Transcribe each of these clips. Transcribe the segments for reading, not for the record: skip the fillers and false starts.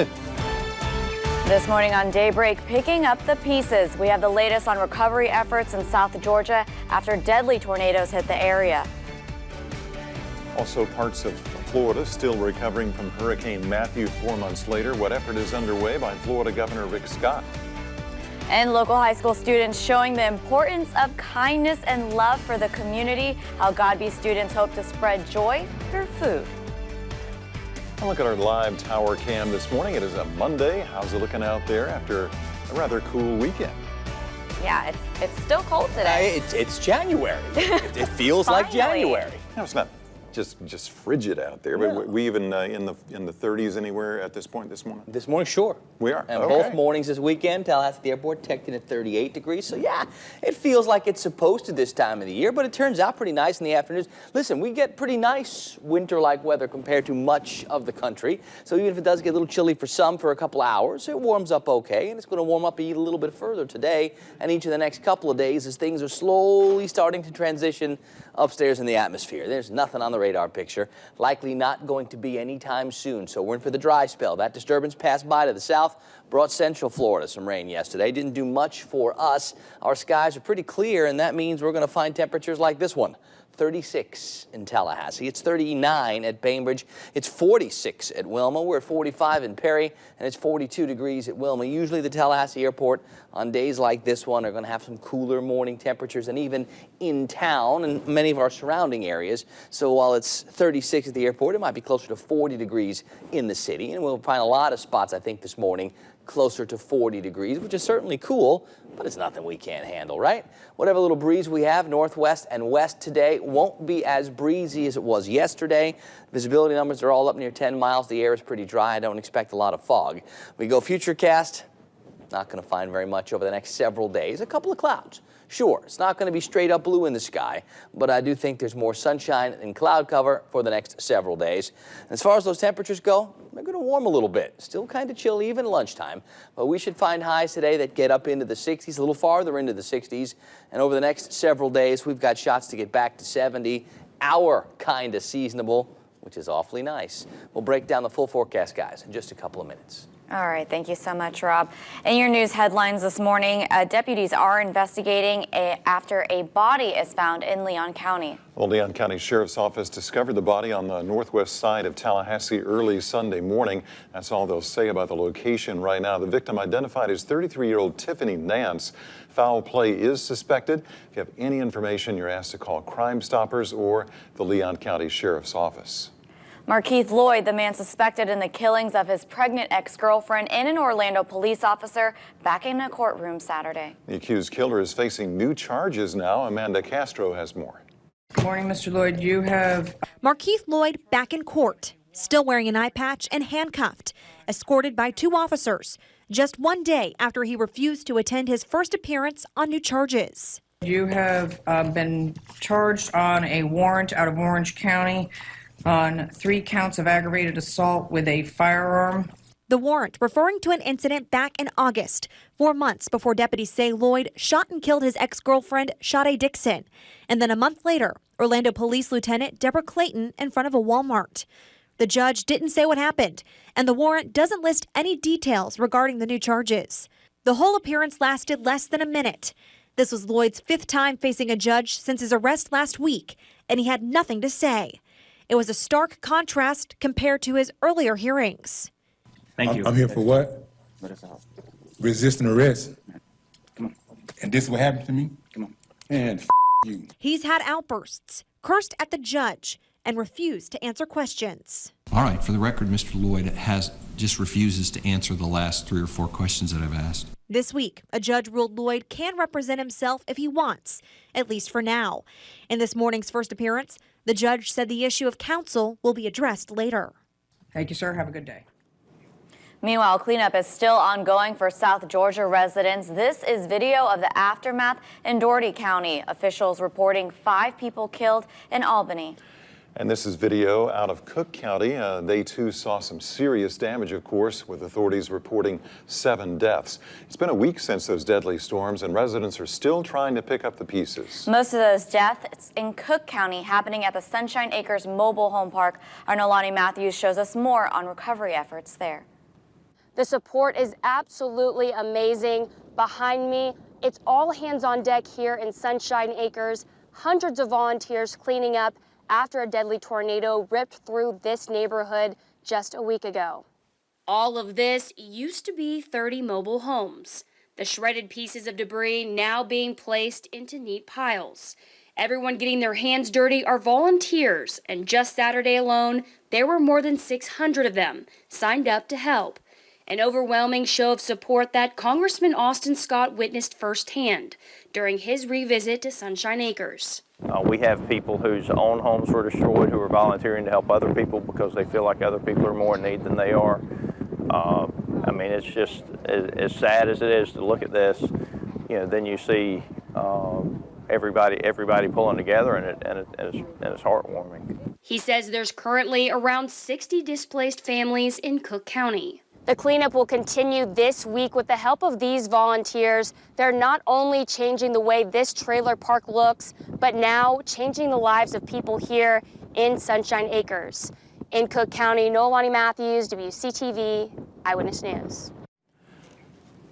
This morning on Daybreak, picking up the pieces. We have the latest on recovery efforts in South Georgia after deadly tornadoes hit the area. Also, parts of Florida still recovering from Hurricane Matthew 4 months later. What effort is underway by Florida Governor Rick Scott? And local high school students showing the importance of kindness and love for the community. How Godby students hope to spread joy through food. I'll look at our live tower cam this morning. It is a Monday. How's it looking out there after a rather cool weekend? Yeah, it's still cold today. It's January. It feels like January. No, it's not just frigid out there, but we even in the 30s anywhere at this point this morning? This morning, sure. We are. And okay. both mornings this weekend, Tallahassee at the airport checked in at 38 degrees. So yeah, it feels like it's supposed to this time of the year, but it turns out pretty nice in the afternoons. Listen, we get pretty nice winter-like weather compared to much of the country. So even if it does get a little chilly for some for a couple hours, it warms up okay, and it's going to warm up a little bit further today and each of the next couple of days as things are slowly starting to transition upstairs in the atmosphere. There's nothing on the radar picture, likely not going to be anytime soon. So we're in for the dry spell. That disturbance passed by to the south, brought central Florida some rain yesterday. Didn't do much for us. Our skies are pretty clear, and that means we're going to find temperatures like this one. 36 in Tallahassee. It's 39 at Bainbridge. It's 46 at Wilma. We're at 45 in Perry, and it's 42 degrees at Wilma. Usually the Tallahassee airport on days like this one are going to have some cooler morning temperatures, and even in town and many of our surrounding areas. So while it's 36 at the airport, it might be closer to 40 degrees in the city, and we'll find a lot of spots, I think, this morning closer to 40 degrees, which is certainly cool, but it's nothing we can't handle, right? Whatever little breeze we have northwest and west today won't be as breezy as it was yesterday. Visibility numbers are all up near 10 miles. The air is pretty dry. I don't expect a lot of fog. We go futurecast. Not going to find very much over the next several days. A couple of clouds. Sure, it's not going to be straight up blue in the sky, but I do think there's more sunshine and cloud cover for the next several days. As far as those temperatures go, they're going to warm a little bit. Still kind of chilly even lunchtime, but we should find highs today that get up into the 60s, a little farther into the 60s. And over the next several days, we've got shots to get back to 70. Our kind of seasonable, which is awfully nice. We'll break down the full forecast, guys, in just a couple of minutes. All right, thank you so much, Rob. In your news headlines this morning, deputies are investigating after a body is found in Leon County. Well, Leon County Sheriff's Office discovered the body on the northwest side of Tallahassee early Sunday morning. That's all they'll say about the location right now. The victim identified as 33-year-old Tiffany Nance. Foul play is suspected. If you have any information, you're asked to call Crime Stoppers or the Leon County Sheriff's Office. Markeith Lloyd, the man suspected in the killings of his pregnant ex-girlfriend and an Orlando police officer, back in a courtroom Saturday. The accused killer is facing new charges now. Amanda Castro has more. Good morning, Mr. Lloyd. You have Markeith Lloyd back in court, still wearing an eye patch and handcuffed, escorted by 2 officers, just 1 day after he refused to attend his first appearance on new charges. You have been charged on a warrant out of Orange County on 3 counts of aggravated assault with a firearm. The warrant referring to an incident back in August, 4 months before deputies say Lloyd shot and killed his ex-girlfriend, Sade Dixon. And then a month later, Orlando Police Lieutenant Deborah Clayton in front of a Walmart. The judge didn't say what happened, and the warrant doesn't list any details regarding the new charges. The whole appearance lasted less than a minute. This was Lloyd's 5th time facing a judge since his arrest last week, and he had nothing to say. It was a stark contrast compared to his earlier hearings. Thank you. I'm here for what? Resisting arrest. Come on. And this is what happened to me? Come on. And you. He's had outbursts, cursed at the judge, and refused to answer questions. All right, for the record, Mr. Lloyd just refuses to answer the last 3 or 4 questions that I've asked. This week, a judge ruled Lloyd can represent himself if he wants, at least for now. In this morning's first appearance, the judge said the issue of counsel will be addressed later. Thank you, sir. Have a good day. Meanwhile, cleanup is still ongoing for South Georgia residents. This is video of the aftermath in Dougherty County. Officials reporting 5 people killed in Albany. And this is video out of Cook County. They too saw some serious damage, of course, with authorities reporting 7 deaths. It's been a week since those deadly storms, and residents are still trying to pick up the pieces. Most of those deaths in Cook County happening at the Sunshine Acres Mobile Home Park. Our Nolani Matthews shows us more on recovery efforts there. The support is absolutely amazing. Behind me, it's all hands on deck here in Sunshine Acres. Hundreds of volunteers cleaning up after a deadly tornado ripped through this neighborhood just a week ago. All of this used to be 30 mobile homes. The shredded pieces of debris now being placed into neat piles. Everyone getting their hands dirty are volunteers, and just Saturday alone, there were more than 600 of them signed up to help. An overwhelming show of support that Congressman Austin Scott witnessed firsthand during his revisit to Sunshine Acres. We have people whose own homes were destroyed who are volunteering to help other people because they feel like other people are more in need than they are. I mean, it's just as sad as it is to look at this. You know, then you see everybody pulling together, and it's heartwarming. He says there's currently around 60 displaced families in Cook County. The cleanup will continue this week with the help of these volunteers. They're not only changing the way this trailer park looks, but now changing the lives of people here in Sunshine Acres. In Cook County, Nolani Matthews, WCTV, Eyewitness News.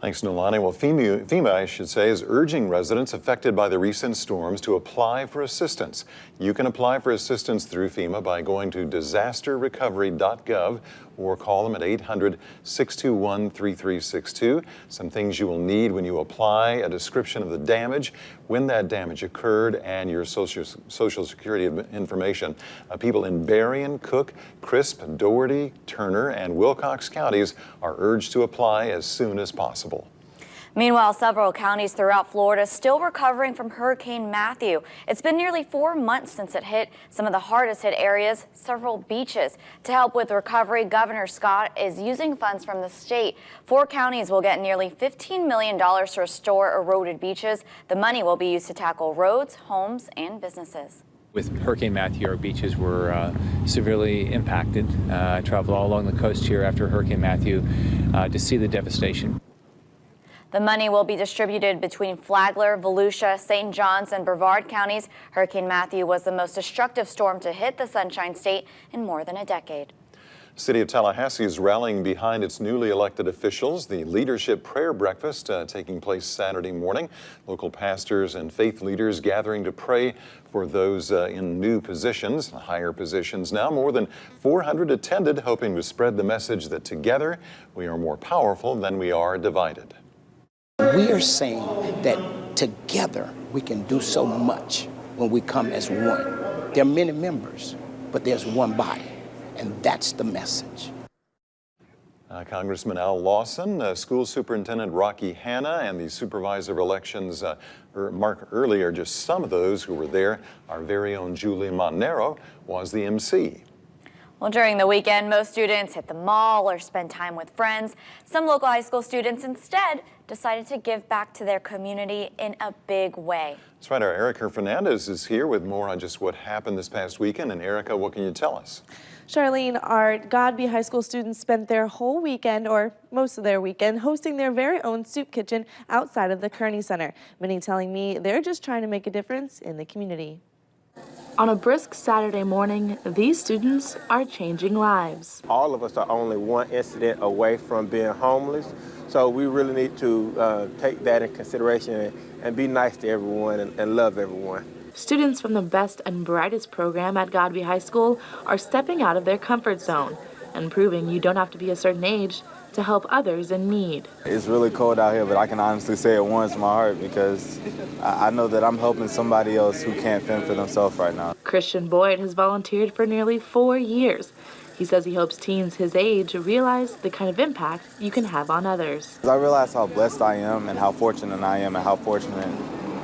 Thanks, Nolani. Well, FEMA, I should say, is urging residents affected by the recent storms to apply for assistance. You can apply for assistance through FEMA by going to disasterrecovery.gov or call them at 800-621-3362. Some things you will need when you apply: a description of the damage, when that damage occurred, and your social security information. People in Berrien, Cook, Crisp, Dougherty, Turner, and Wilcox counties are urged to apply as soon as possible. Meanwhile, several counties throughout Florida still recovering from Hurricane Matthew. It's been nearly 4 months since it hit some of the hardest hit areas, several beaches. To help with recovery, Governor Scott is using funds from the state. 4 counties will get nearly $15 million to restore eroded beaches. The money will be used to tackle roads, homes, and businesses. With Hurricane Matthew, our beaches were severely impacted. I traveled all along the coast here after Hurricane Matthew to see the devastation. The money will be distributed between Flagler, Volusia, St. Johns, and Brevard counties. Hurricane Matthew was the most destructive storm to hit the Sunshine State in more than a decade. City of Tallahassee is rallying behind its newly elected officials. The leadership prayer breakfast taking place Saturday morning. Local pastors and faith leaders gathering to pray for those in new positions, higher positions now. More than 400 attended, hoping to spread the message that together we are more powerful than we are divided. We are saying that together we can do so much when we come as one. There are many members, but there's one body, and that's the message. Congressman Al Lawson, School Superintendent Rocky Hanna, and the Supervisor of Elections Mark Early are just some of those who were there. Our very own Julie Monero was the MC. Well, during the weekend, most students hit the mall or spend time with friends. Some local high school students instead decided to give back to their community in a big way. That's right. Our Erica Fernandez is here with more on just what happened this past weekend. And Erica, what can you tell us? Charlene, our Godby High School students spent their whole weekend, or most of their weekend, hosting their very own soup kitchen outside of the Kearney Center. Many telling me they're just trying to make a difference in the community. On a brisk Saturday morning, these students are changing lives. All of us are only one incident away from being homeless, so we really need to take that in consideration and be nice to everyone and love everyone. Students from the best and brightest program at Godby High School are stepping out of their comfort zone and proving you don't have to be a certain age to help others in need. It's really cold out here, but I can honestly say it warms my heart because I know that I'm helping somebody else who can't fend for themselves right now. Christian Boyd has volunteered for nearly 4 years. He says he hopes teens his age realize the kind of impact you can have on others. I realize how blessed I am and how fortunate I am and how fortunate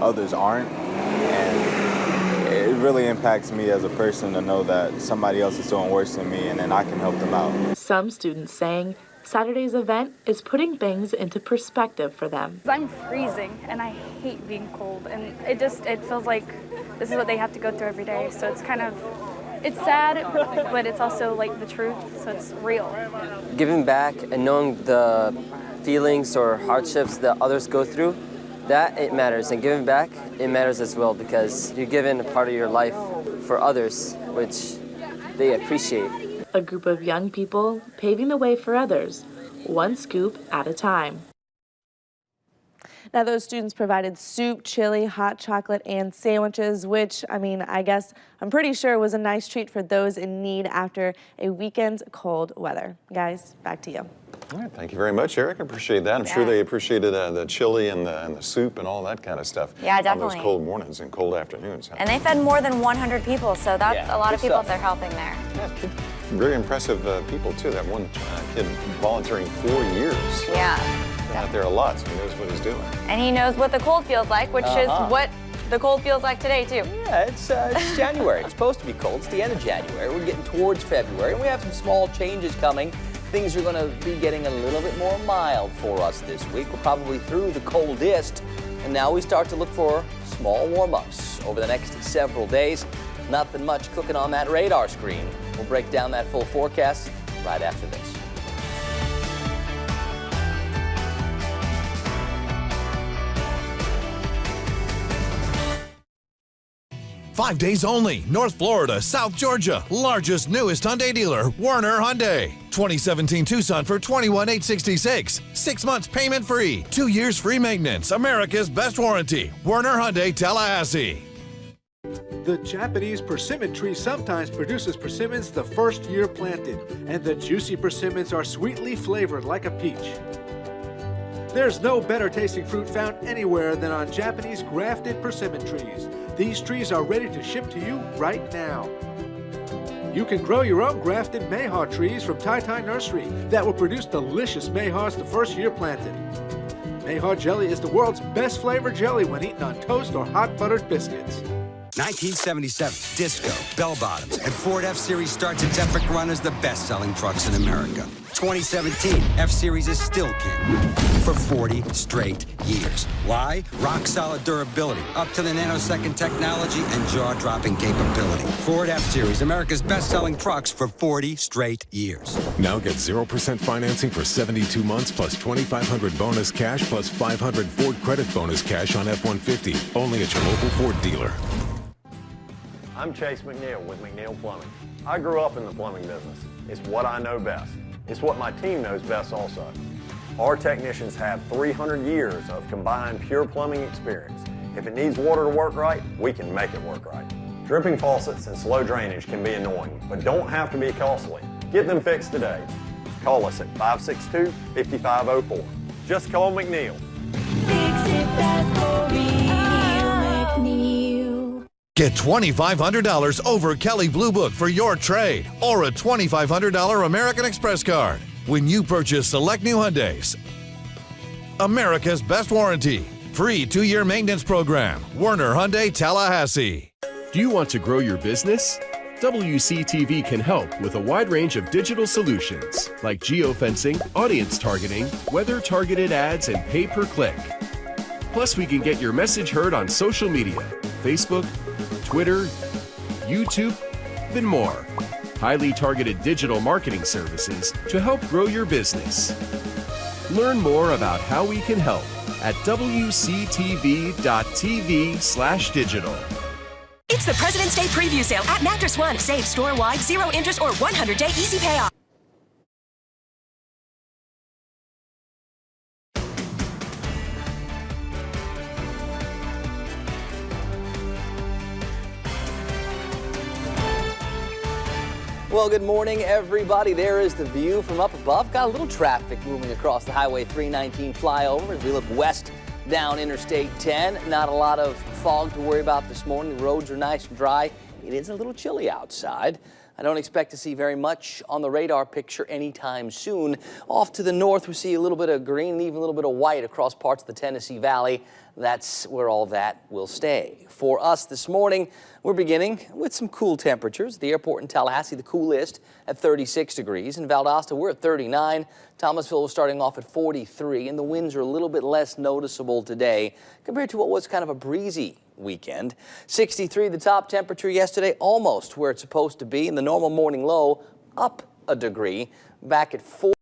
others aren't. And it really impacts me as a person to know that somebody else is doing worse than me and then I can help them out. Some students saying Saturday's event is putting things into perspective for them. I'm freezing and I hate being cold, and it feels like this is what they have to go through every day. So it's sad, but it's also like the truth, so it's real. Giving back and knowing the feelings or hardships that others go through, that it matters, and giving back, it matters as well, because you're giving a part of your life for others, which they appreciate. A group of young people paving the way for others, one scoop at a time. Now, those students provided soup, chili, hot chocolate, and sandwiches, which, I mean, I'm pretty sure was a nice treat for those in need after a weekend's cold weather. Guys, back to you. All right, thank you very much, Eric. I appreciate that. I'm sure they appreciated the chili and the soup and all that kind of stuff. Yeah, definitely. On those cold mornings and cold afternoons. Huh? And they fed more than 100 people, so that's a lot of people they're helping there. Yeah, very impressive people, too. That one kid volunteering 4 years. Yeah. Been out there a lot, so he knows what he's doing. And he knows what the cold feels like, which is what the cold feels like today, too. Yeah, it's January. It's supposed to be cold. It's the end of January. We're getting towards February, and we have some small changes coming. Things are going to be getting a little bit more mild for us this week. We're probably through the coldest, and now we start to look for small warm-ups over the next several days. Nothing much cooking on that radar screen. We'll break down that full forecast right after this. 5 days only. North Florida, South Georgia. Largest, newest Hyundai dealer, Werner Hyundai. 2017 Tucson for $21,866. 6 months payment free. 2 years free maintenance. America's best warranty. Werner Hyundai, Tallahassee. The Japanese persimmon tree sometimes produces persimmons the first year planted, and the juicy persimmons are sweetly flavored like a peach. There's no better tasting fruit found anywhere than on Japanese grafted persimmon trees. These trees are ready to ship to you right now. You can grow your own grafted mayhaw trees from Tai Tai Nursery that will produce delicious mayhaws the first year planted. Mayhaw jelly is the world's best flavored jelly when eaten on toast or hot buttered biscuits. 1977, Disco, Bell Bottoms, and Ford F-Series starts its epic run as the best-selling trucks in America. 2017, F-Series is still king for 40 straight years. Why? Rock-solid durability, up-to-the nanosecond technology, and jaw-dropping capability. Ford F-Series, America's best-selling trucks for 40 straight years. Now get 0% financing for 72 months plus $2,500 bonus cash plus $500 Ford credit bonus cash on F-150. Only at your local Ford dealer. I'm Chase McNeil with McNeil Plumbing. I grew up in the plumbing business. It's what I know best. It's what my team knows best also. Our technicians have 300 years of combined pure plumbing experience. If it needs water to work right, we can make it work right. Dripping faucets and slow drainage can be annoying, but don't have to be costly. Get them fixed today. Call us at 562-5504. Just call McNeil. Fix it that for real, McNeil. Get $2,500 over Kelley Blue Book for your trade or a $2,500 American Express card when you purchase select new Hyundais. America's best warranty. Free 2-year maintenance program. Werner Hyundai, Tallahassee. Do you want to grow your business? WCTV can help with a wide range of digital solutions like geofencing, audience targeting, weather-targeted ads, and pay-per-click. Plus, we can get your message heard on social media, Facebook, Twitter, YouTube, and more. Highly targeted digital marketing services to help grow your business. Learn more about how we can help at wctv.tv/digital. It's the President's Day preview sale at Mattress One. Save store-wide, 0 interest or 100-day easy payoff. Well, good morning, everybody. There is the view from up above. Got a little traffic moving across the Highway 319 flyover as we look west down Interstate 10. Not a lot of fog to worry about this morning. The roads are nice and dry. It is a little chilly outside. I don't expect to see very much on the radar picture anytime soon. Off to the north, we see a little bit of green, even a little bit of white across parts of the Tennessee Valley. That's where all that will stay. For us this morning, we're beginning with some cool temperatures. The airport in Tallahassee, the coolest at 36 degrees. In Valdosta, we're at 39. Thomasville was starting off at 43, and the winds are a little bit less noticeable today compared to what was kind of a breezy weekend. 63, the top temperature yesterday, almost where it's supposed to be, and the normal morning low up a degree, back at 4.